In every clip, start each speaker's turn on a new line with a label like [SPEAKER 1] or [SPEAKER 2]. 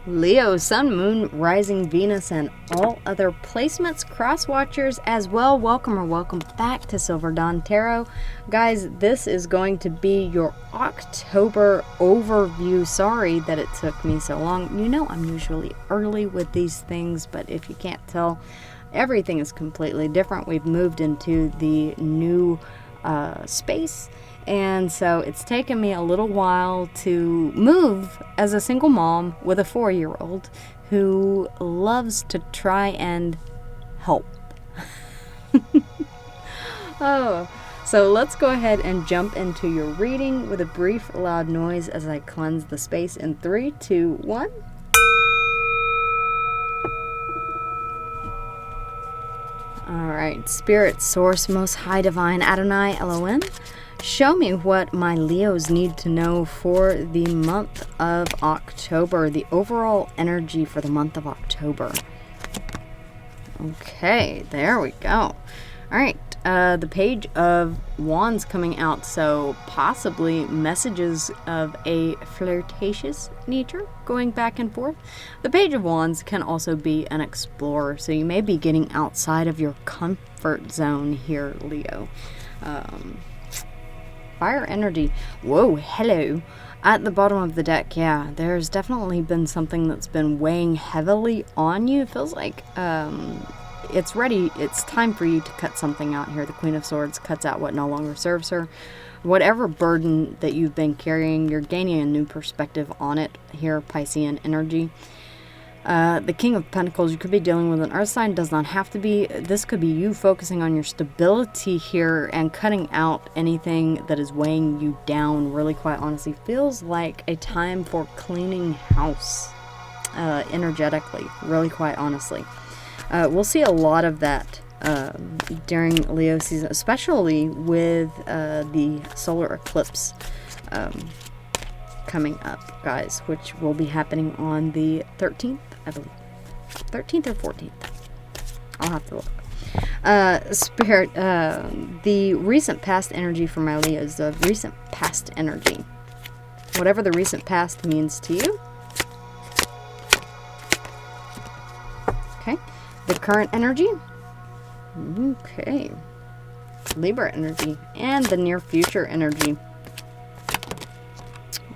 [SPEAKER 1] Leo, Sun, Moon, Rising, Venus, and all other placements, cross watchers as well. Welcome or welcome back to Silver Dawn Tarot. Guys, this is going to be your October overview. Sorry that it took me so long. You know I'm usually early with these things, but if you can't tell, everything is completely different. We've moved into the new space. And so it's taken me a little while to move as a single mom with a 4-year-old who loves to try and help. Oh, so let's go ahead and jump into your reading with a brief loud noise as I cleanse the space in 3, 2, 1. Alright, Spirit, Source, Most High, Divine, Adonai, Elohim, show me what my Leos need to know for the month of October, the overall energy for the month of October. Okay, there we go. Alright, the Page of Wands coming out, so possibly messages of a flirtatious nature going back and forth. The Page of Wands can also be an explorer, so you may be getting outside of your comfort zone here, Leo. Fire energy. Whoa, hello. At the bottom of the deck, yeah, there's definitely been something that's been weighing heavily on you. It feels like it's ready. It's time for you to cut something out here. The Queen of Swords cuts out what no longer serves her. Whatever burden that you've been carrying, you're gaining a new perspective on it here, Piscean energy. The King of Pentacles, you could be dealing with an earth sign, does not have to be. This could be you focusing on your stability here and cutting out anything that is weighing you down. Really, quite honestly, feels like a time for cleaning house energetically, really, quite honestly. We'll see a lot of that during Leo season, especially with the solar eclipse coming up, guys, which will be happening on the 13th, I believe. 13th or 14th. I'll have to look. Spirit, the recent past energy for my Leos, the recent past energy. Whatever the recent past means to you. Okay. The current energy. Okay. Libra energy. And the near future energy.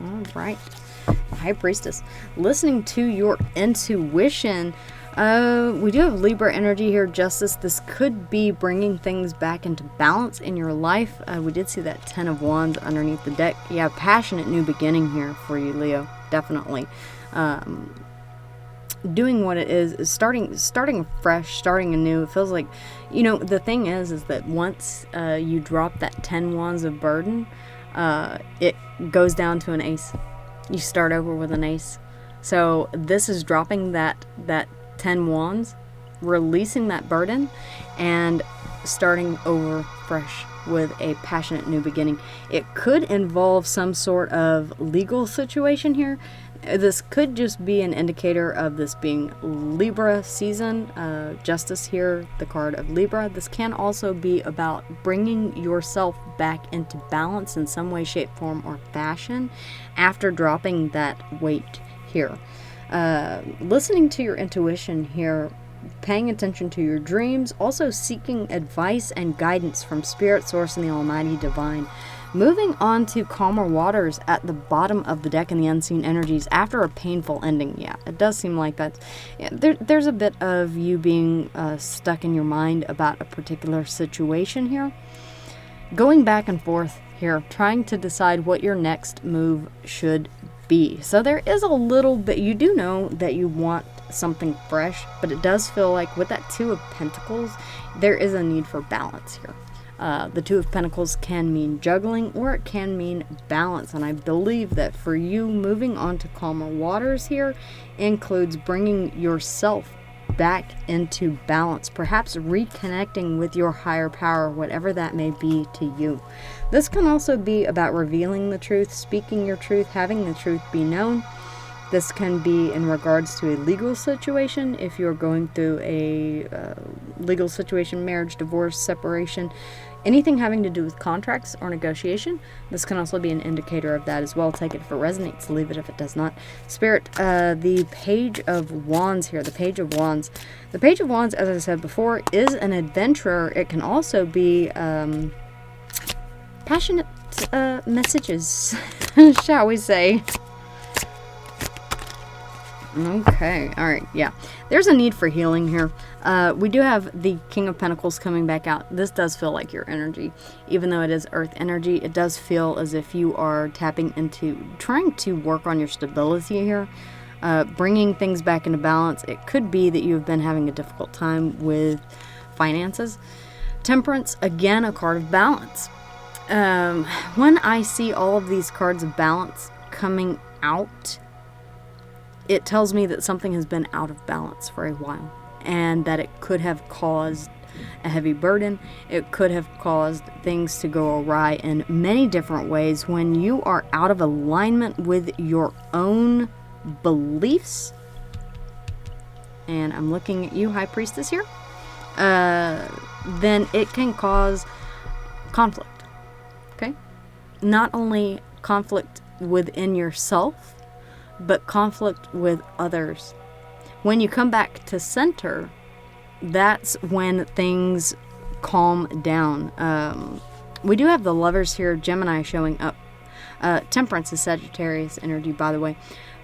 [SPEAKER 1] All right. High Priestess. Listening to your intuition. We do have Libra energy here, Justice. This could be bringing things back into balance in your life. We did see that 10 of Wands underneath the deck. Yeah, passionate new beginning here for you, Leo. Definitely. Doing what it is starting fresh, starting anew. It feels like, you know, the thing is that once you drop that 10 Wands of burden, it goes down to an ace. You start over with an ace. So this is dropping that 10 Wands, releasing that burden, and starting over fresh with a passionate new beginning. It could involve some sort of legal situation here. This could just be an indicator of this being Libra season. Justice here, the card of Libra. This can also be about bringing yourself back into balance in some way, shape, form, or fashion after dropping that weight here. Listening to your intuition here, paying attention to your dreams, also seeking advice and guidance from Spirit, Source, and the Almighty Divine. Moving on to calmer waters at the bottom of the deck and the unseen energies after a painful ending. Yeah, it does seem like that. Yeah, there's a bit of you being stuck in your mind about a particular situation here. Going back and forth here, trying to decide what your next move should be. So there is a little bit, you do know that you want something fresh, but it does feel like with that 2 of Pentacles, there is a need for balance here. The 2 of Pentacles can mean juggling, or it can mean balance. And I believe that for you, moving on to calmer waters here includes bringing yourself back into balance, perhaps reconnecting with your higher power, whatever that may be to you. This can also be about revealing the truth, speaking your truth, having the truth be known. This can be in regards to a legal situation. If you're going through a legal situation, marriage, divorce, separation, anything having to do with contracts or negotiation, this can also be an indicator of that as well. Take it if it resonates, leave it if it does not. Spirit, the Page of Wands here, the Page of Wands. The Page of Wands, as I said before, is an adventurer. It can also be passionate messages, shall we say. Okay, alright, yeah. There's a need for healing here. We do have the King of Pentacles coming back out. This does feel like your energy. Even though it is earth energy, it does feel as if you are tapping into, trying to work on your stability here. Bringing things back into balance. It could be that you've been having a difficult time with finances. Temperance, again, a card of balance. When I see all of these cards of balance coming out, it tells me that something has been out of balance for a while, and that it could have caused a heavy burden. It could have caused things to go awry in many different ways. When you are out of alignment with your own beliefs, and I'm looking at you, High Priestess, here, then it can cause conflict. Okay? Not only conflict within yourself, but conflict with others. When you come back to center, that's when things calm down. We do have the Lovers here, Gemini showing up. Temperance is Sagittarius energy, by the way.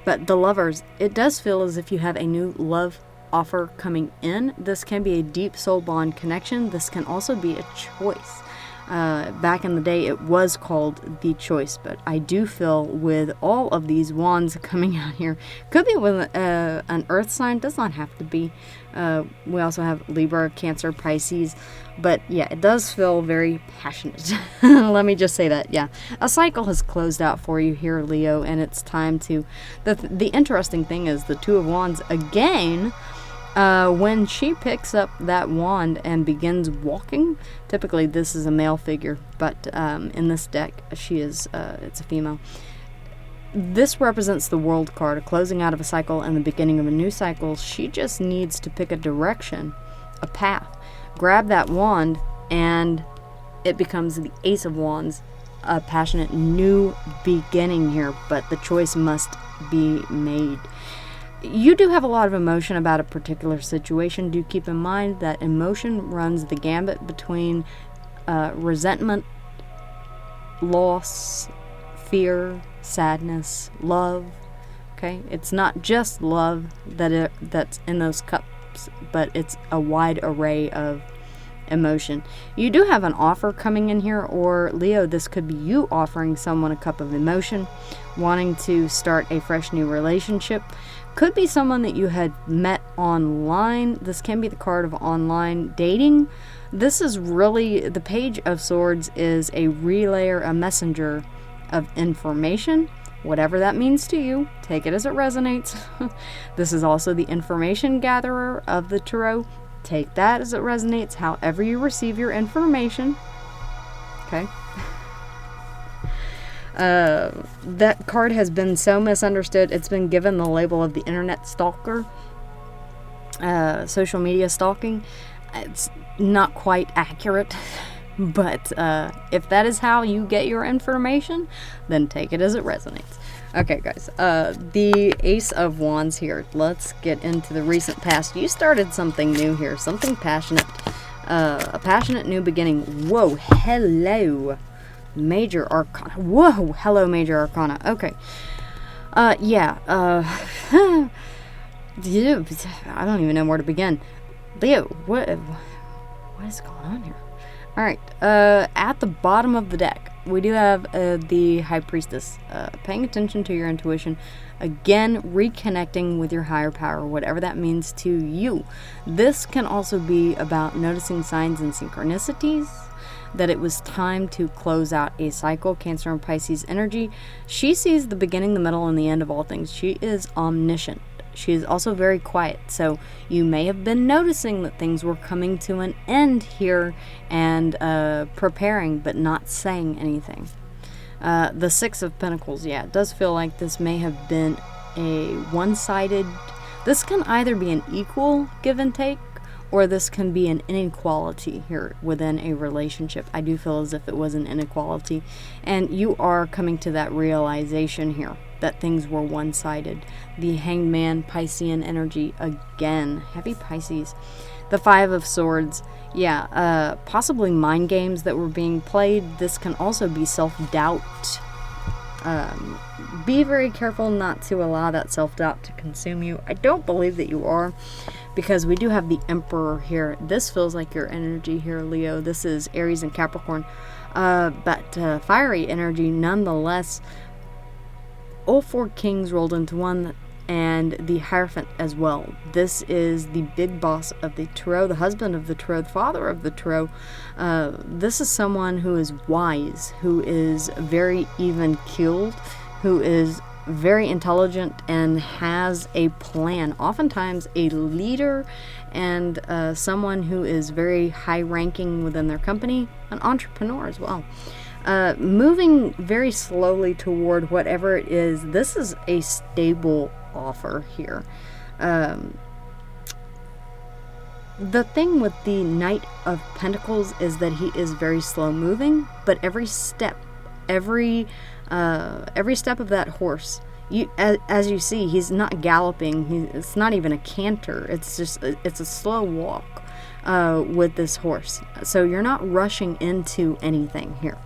[SPEAKER 1] But the Lovers, it does feel as if you have a new love offer coming in. This can be a deep soul bond connection. This can also be a choice. Back in the day, it was called the choice, but I do feel with all of these wands coming out here, could be with an earth sign, does not have to be. We also have Libra, Cancer, Pisces, but yeah, it does feel very passionate. Let me just say that, yeah. A cycle has closed out for you here, Leo, and it's time to... The interesting thing is the Two of Wands, again... when she picks up that wand and begins walking, typically this is a male figure, but in this deck, she is, it's a female. This represents the World card, a closing out of a cycle and the beginning of a new cycle. She just needs to pick a direction, a path, grab that wand, and it becomes the Ace of Wands, a passionate new beginning here, but the choice must be made. You do have a lot of emotion about a particular situation. Do keep in mind that emotion runs the gambit between resentment, loss, fear, sadness, love. Okay, it's not just love that's in those cups, but it's a wide array of emotion. You do have an offer coming in here, or Leo, this could be you offering someone a cup of emotion, wanting to start a fresh new relationship. Could be someone that you had met online. This can be the card of online dating. This is really, the Page of Swords is a relayer, a messenger of information. Whatever that means to you, take it as it resonates. This is also the information gatherer of the tarot. Take that as it resonates, however you receive your information. Okay? That card has been so misunderstood. It's been given the label of the internet stalker, social media stalking. It's not quite accurate, but if that is how you get your information, then take it as it resonates. Okay, guys, the Ace of Wands here. Let's get into the recent past. You started something new here, something passionate, a passionate new beginning. Whoa, hello. Major Arcana. Whoa, hello, Major Arcana. Okay. Yeah, I don't even know where to begin. Leo, what is going on here? Alright, at the bottom of the deck, we do have the High Priestess. Paying attention to your intuition. Again, reconnecting with your higher power, whatever that means to you. This can also be about noticing signs and synchronicities, that it was time to close out a cycle. Cancer and Pisces energy. She sees the beginning, the middle, and the end of all things. She is omniscient. She is also very quiet, so you may have been noticing that things were coming to an end here and preparing, but not saying anything. The Six of Pentacles, yeah, it does feel like this may have been a one-sided, this can either be an equal give and take, or this can be an inequality here within a relationship. I do feel as if it was an inequality, and you are coming to that realization here that things were one-sided. The Hanged Man, Piscean energy again, heavy Pisces. The Five of Swords, yeah, possibly mind games that were being played. This can also be self-doubt. Be very careful not to allow that self-doubt to consume you. I don't believe that you are, because we do have the Emperor here. This feels like your energy here, Leo. This is Aries and Capricorn, but fiery energy nonetheless. All four kings rolled into one, and the Hierophant as well. This is the big boss of the Tarot, the husband of the Tarot, the father of the Tarot. This is someone who is wise, who is very even-keeled, who is very intelligent and has a plan. Oftentimes a leader and someone who is very high-ranking within their company, an entrepreneur as well. Moving very slowly toward whatever it is. This is a stable offer here. The thing with the Knight of Pentacles is that he is very slow moving, but every step of that horse, as you see, he's not galloping. It's not even a canter. It's a slow walk with this horse. So you're not rushing into anything here.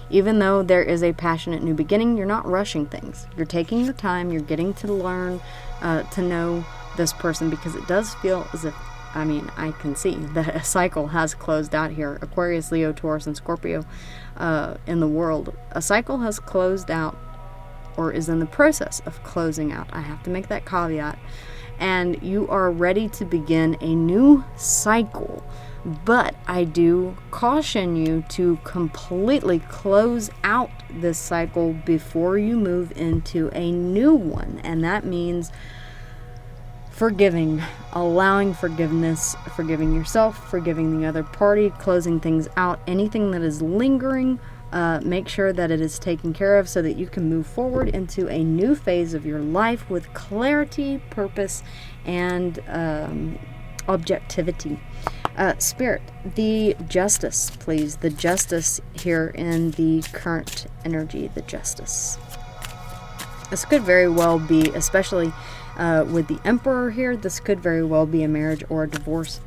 [SPEAKER 1] Even though there is a passionate new beginning, you're not rushing things. You're taking your time. You're getting to learn, to know this person, because it does feel as if, I can see that a cycle has closed out here. Aquarius, Leo, Taurus, and Scorpio in the world. A cycle has closed out, or is in the process of closing out. I have to make that caveat. And you are ready to begin a new cycle. But I do caution you to completely close out this cycle before you move into a new one. And that means forgiving, allowing forgiveness, forgiving yourself, forgiving the other party, closing things out. Anything that is lingering, make sure that it is taken care of so that you can move forward into a new phase of your life with clarity, purpose, and objectivity. Spirit, the Justice, please. The Justice here in the current energy, the Justice. This could very well be, especially with the Emperor here, this could very well be a marriage or a divorce.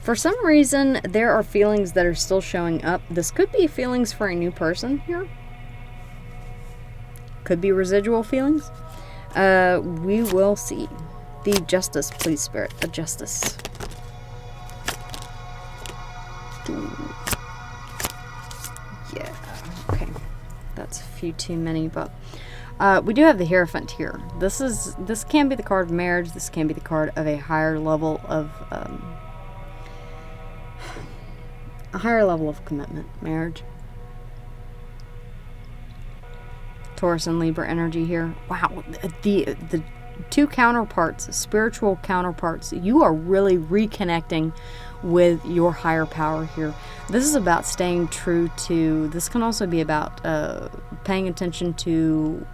[SPEAKER 1] For some reason, there are feelings that are still showing up. This could be feelings for a new person here. Could be residual feelings. We will see. The Justice, please, Spirit. The Justice. Yeah, okay. That's a few too many, but we do have the Hierophant here. This can be the card of marriage. This can be the card of a higher level of commitment, marriage. Taurus and Libra energy here. Wow, the two counterparts, spiritual counterparts. You are really reconnecting with your higher power here. This is about staying true to, this can also be about paying attention to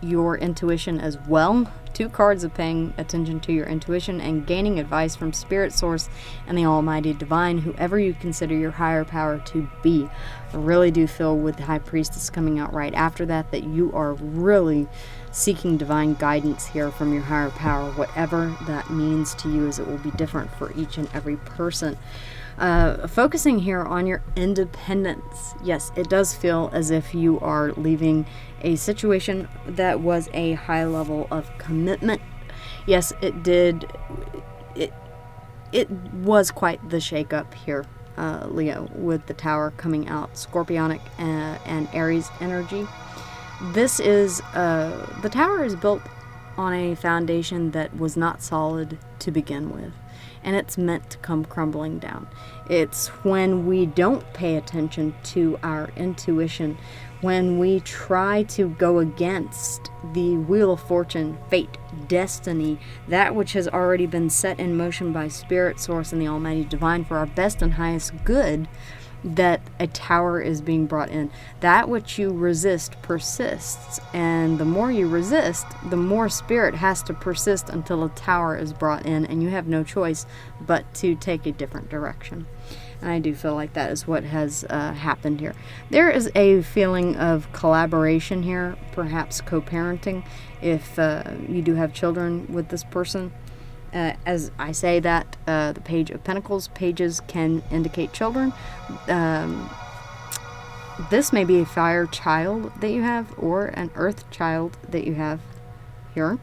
[SPEAKER 1] your intuition as well. Two cards of paying attention to your intuition and gaining advice from Spirit Source and the Almighty Divine, whoever you consider your higher power to be. I really do feel with the High Priestess coming out right after that you are really seeking divine guidance here from your higher power, whatever that means to you, as it will be different for each and every person. Focusing here on your independence. Yes, it does feel as if you are leaving a situation that was a high level of commitment. Yes, it did. It was quite the shake-up here, Leo, with the Tower coming out. Scorpionic and Aries energy. This is, the Tower is built on a foundation that was not solid to begin with, and it's meant to come crumbling down. It's when we don't pay attention to our intuition, when we try to go against the Wheel of Fortune, fate, destiny, that which has already been set in motion by Spirit Source and the Almighty Divine for our best and highest good, that a tower is being brought in. That which you resist persists, and the more you resist, the more spirit has to persist until a tower is brought in, and you have no choice but to take a different direction. And I do feel like that is what has happened here. There is a feeling of collaboration here, perhaps co-parenting, if you do have children with this person. As I say that, the Page of Pentacles pages can indicate children. This may be a fire child that you have, or an earth child that you have here.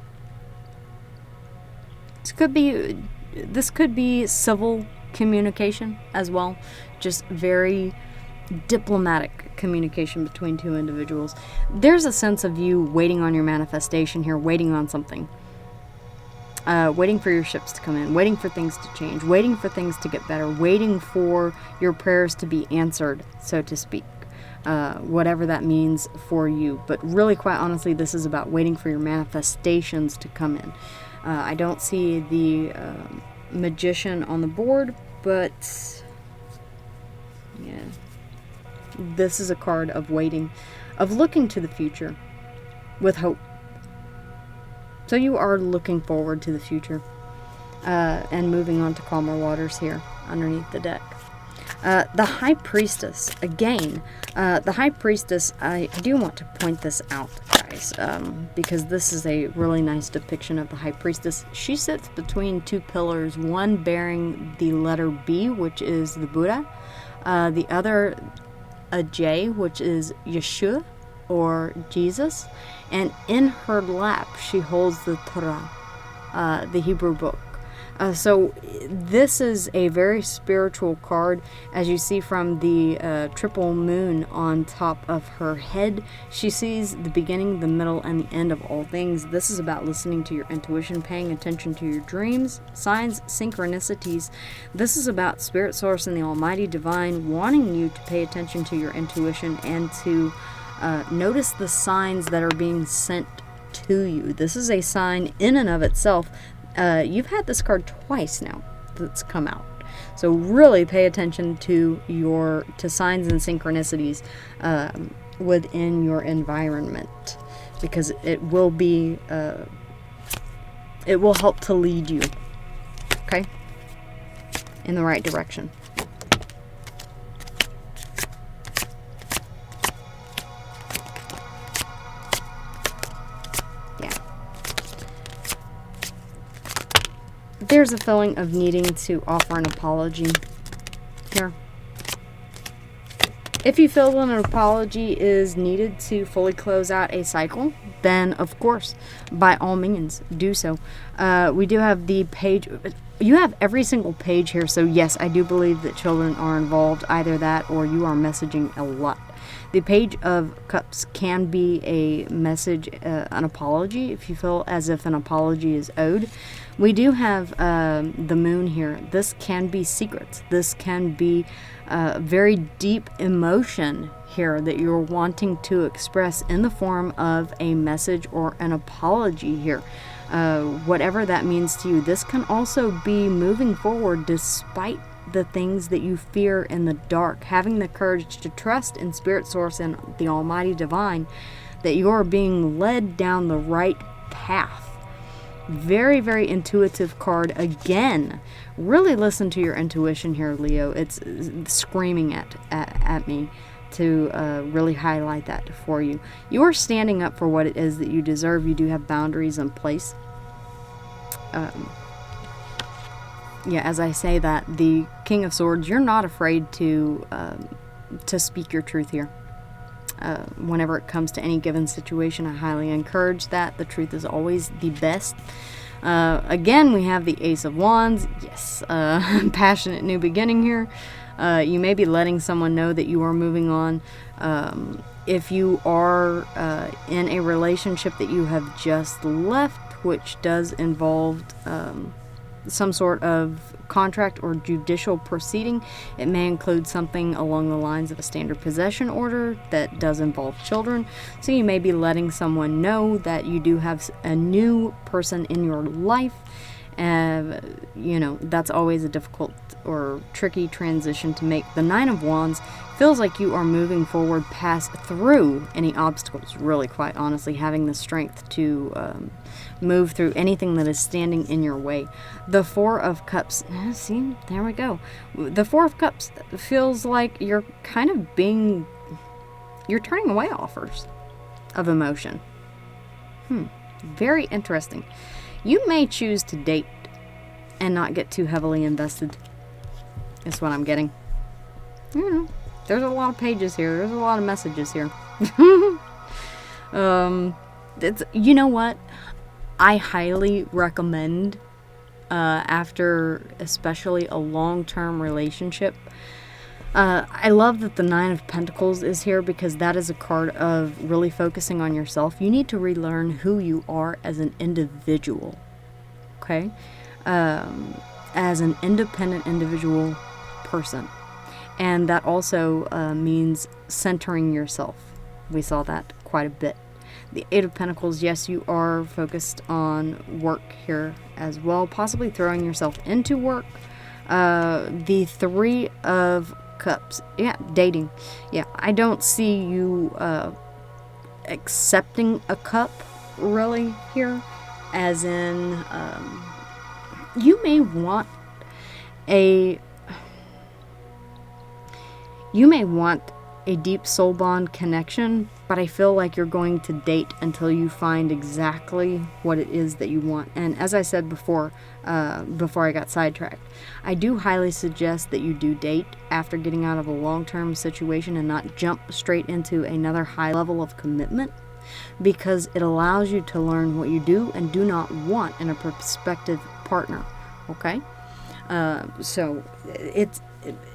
[SPEAKER 1] This could be civil communication as well, just very diplomatic communication between two individuals. There's a sense of you waiting on your manifestation here, waiting on something. Waiting for your ships to come in, waiting for things to change, waiting for things to get better, waiting for your prayers to be answered, so to speak. Whatever that means for you. But really, quite honestly, this is about waiting for your manifestations to come in. I don't see the Magician on the board, but yeah, this is a card of waiting, of looking to the future with hope. So you are looking forward to the future, and moving on to calmer waters here underneath the deck. The High Priestess, again, the High Priestess, I do want to point this out, guys, because this is a really nice depiction of the High Priestess. She sits between two pillars, one bearing the letter B, which is the Buddha, the other a J, which is Yeshua, or Jesus, and in her lap she holds the Torah, the Hebrew book. So this is a very spiritual card, as you see from the triple moon on top of her head. She sees the beginning, the middle, and the end of all things. This is about listening to your intuition, paying attention to your dreams, signs, synchronicities. This is about Spirit Source and the Almighty Divine wanting you to pay attention to your intuition and to notice the signs that are being sent to you. This is a sign in and of itself. You've had this card twice now that's come out. So really pay attention to signs and synchronicities within your environment, because it will help to lead you, okay, in the right direction. There's a feeling of needing to offer an apology here. If you feel that an apology is needed to fully close out a cycle, then of course, by all means, do so. We do have the page. You have every single page here, so yes, I do believe that children are involved, either that or you are messaging a lot. The Page of Cups can be a message, an apology, if you feel as if an apology is owed. We do have the moon here. This can be secrets. This can be very deep emotion here that you're wanting to express in the form of a message or an apology here. Whatever that means to you. This can also be moving forward despite the things that you fear in the dark, having the courage to trust in Spirit Source and the Almighty Divine that you're being led down the right path. Very, very intuitive card. Again, really listen to your intuition here, Leo. It's screaming at me to really highlight that for you. You are standing up for what it is that you deserve. You do have boundaries in place. Yeah, as I say that, the King of Swords, you're not afraid to speak your truth here. Whenever it comes to any given situation, I highly encourage that. The truth is always the best. Again, we have the Ace of Wands. Yes, passionate new beginning here. You may be letting someone know that you are moving on. If you are in a relationship that you have just left, which does involve some sort of contract or judicial proceeding, it may include something along the lines of a standard possession order that does involve children. So you may be letting someone know that you do have a new person in your life, You know, that's always a difficult or tricky transition to make. The Nine of Wands feels like you are moving forward past through any obstacles, really, quite honestly, having the strength to move through anything that is standing in your way. The Four of Cups, see, there we go. The Four of Cups feels like you're kind of you're turning away offers of emotion. Very interesting. You may choose to date and not get too heavily invested. Is what I'm getting. There's a lot of pages here. There's a lot of messages here. You know what? I highly recommend, after especially a long-term relationship, I love that the Nine of Pentacles is here, because that is a card of really focusing on yourself. You need to relearn who you are as an individual. Okay? As an independent individual person. And that also means centering yourself. We saw that quite a bit. The Eight of Pentacles, yes, you are focused on work here as well, possibly throwing yourself into work. The Three of Cups, yeah, dating. Yeah, I don't see you accepting a cup really here, as in you may want a deep soul bond connection, but I feel like you're going to date until you find exactly what it is that you want. And as I said before I got sidetracked, I do highly suggest that you do date after getting out of a long-term situation and not jump straight into another high level of commitment, because it allows you to learn what you do and do not want in a prospective partner. Okay? So it's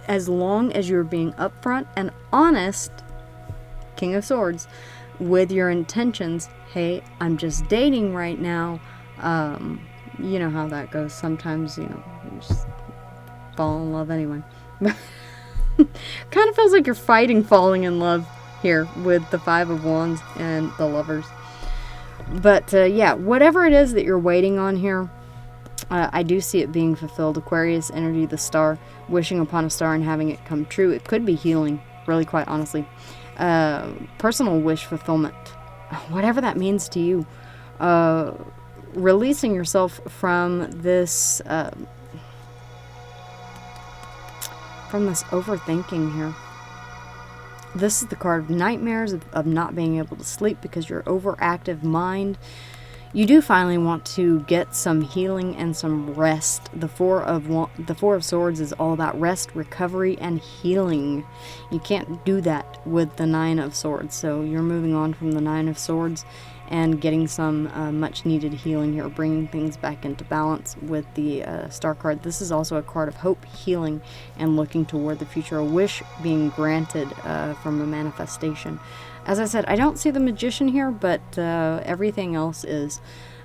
[SPEAKER 1] as long as you're being upfront and honest, King of Swords, with your intentions. Hey, I'm just dating right now. You know how that goes. Sometimes, you just fall in love anyway. Kind of feels like you're fighting falling in love here with the Five of Wands and the Lovers. But yeah, whatever it is that you're waiting on here, I do see it being fulfilled. Aquarius energy, the star, wishing upon a star and having it come true. It could be healing, really, quite honestly. Personal wish fulfillment, whatever that means to you. Releasing yourself from this overthinking here. This is the card of nightmares, of not being able to sleep because your overactive mind. You do finally want to get some healing and some rest. The Four of Swords is all about rest, recovery, and healing. You can't do that with the Nine of Swords. So you're moving on from the Nine of Swords and getting some much needed healing here, bringing things back into balance with the Star card. This is also a card of hope, healing, and looking toward the future. A wish being granted from a manifestation. As I said, I don't see the Magician here, but everything else is.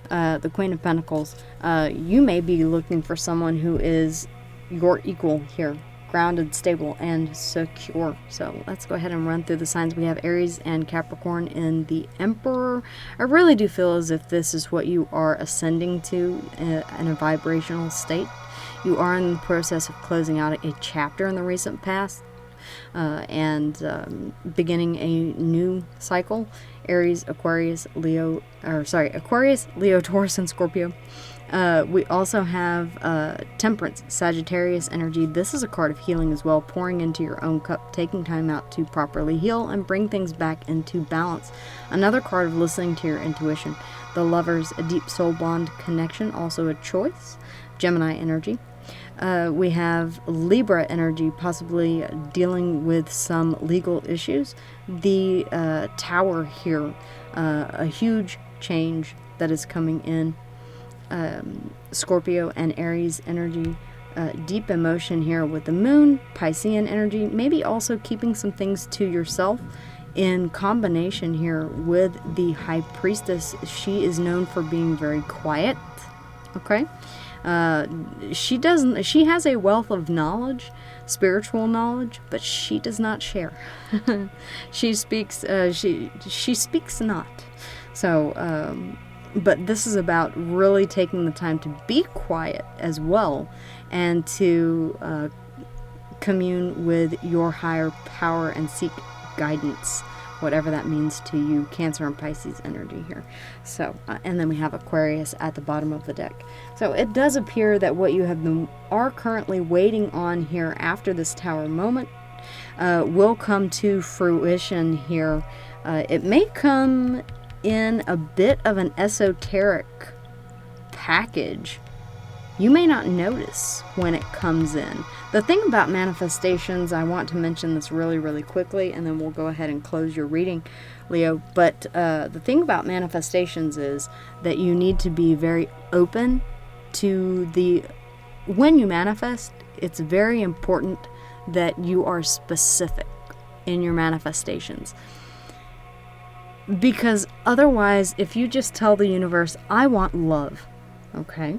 [SPEAKER 1] The Queen of Pentacles. You may be looking for someone who is your equal here. Grounded, stable, and secure. So let's go ahead and run through the signs. We have Aries and Capricorn in the Emperor. I really do feel as if this is what you are ascending to in a vibrational state. You are in the process of closing out a chapter in the recent past. And beginning a new cycle. Aries, Aquarius, Leo, Taurus, and Scorpio. We also have Temperance, Sagittarius energy. This is a card of healing as well, pouring into your own cup, taking time out to properly heal and bring things back into balance. Another card of listening to your intuition. The Lovers, a deep soul bond connection, also a choice. Gemini energy. We have Libra energy, possibly dealing with some legal issues. The Tower here, a huge change that is coming in. Scorpio and Aries energy, deep emotion here with the Moon, Piscean energy, maybe also keeping some things to yourself. In combination here with the High Priestess, she is known for being very quiet. Okay. She has a wealth of knowledge, spiritual knowledge, but she does not share. She speaks not. So But this is about really taking the time to be quiet as well, and to commune with your higher power and seek guidance, whatever that means to you. Cancer and Pisces energy here. So, and then we have Aquarius at the bottom of the deck. So it does appear that what you are currently waiting on here after this Tower moment will come to fruition here. It may come in a bit of an esoteric package. You may not notice when it comes in. The thing about manifestations, I want to mention this really, really quickly, and then we'll go ahead and close your reading, Leo. But the thing about manifestations is that you need to be very open to when you manifest, it's very important that you are specific in your manifestations. Because otherwise, if you just tell the universe, I want love, okay?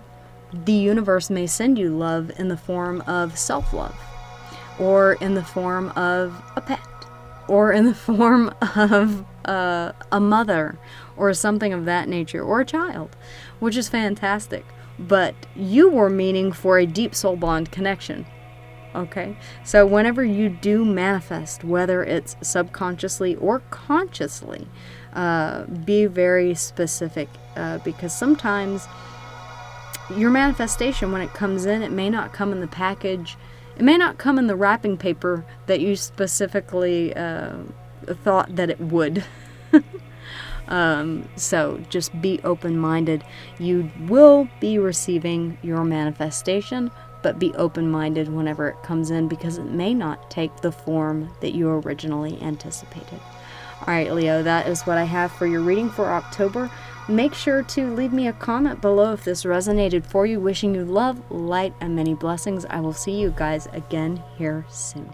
[SPEAKER 1] The universe may send you love in the form of self-love, or in the form of a pet, or in the form of a mother, or something of that nature, or a child, which is fantastic. But you were meaning for a deep soul bond connection, okay? So whenever you do manifest, whether it's subconsciously or consciously, be very specific, because sometimes your manifestation, when it comes in, it may not come in the package. It may not come in the wrapping paper that you specifically thought that it would. So just be open-minded. You will be receiving your manifestation, but be open-minded whenever it comes in, because it may not take the form that you originally anticipated. Alright, Leo, that is what I have for your reading for October. Make sure to leave me a comment below if this resonated for you. Wishing you love, light, and many blessings. I will see you guys again here soon.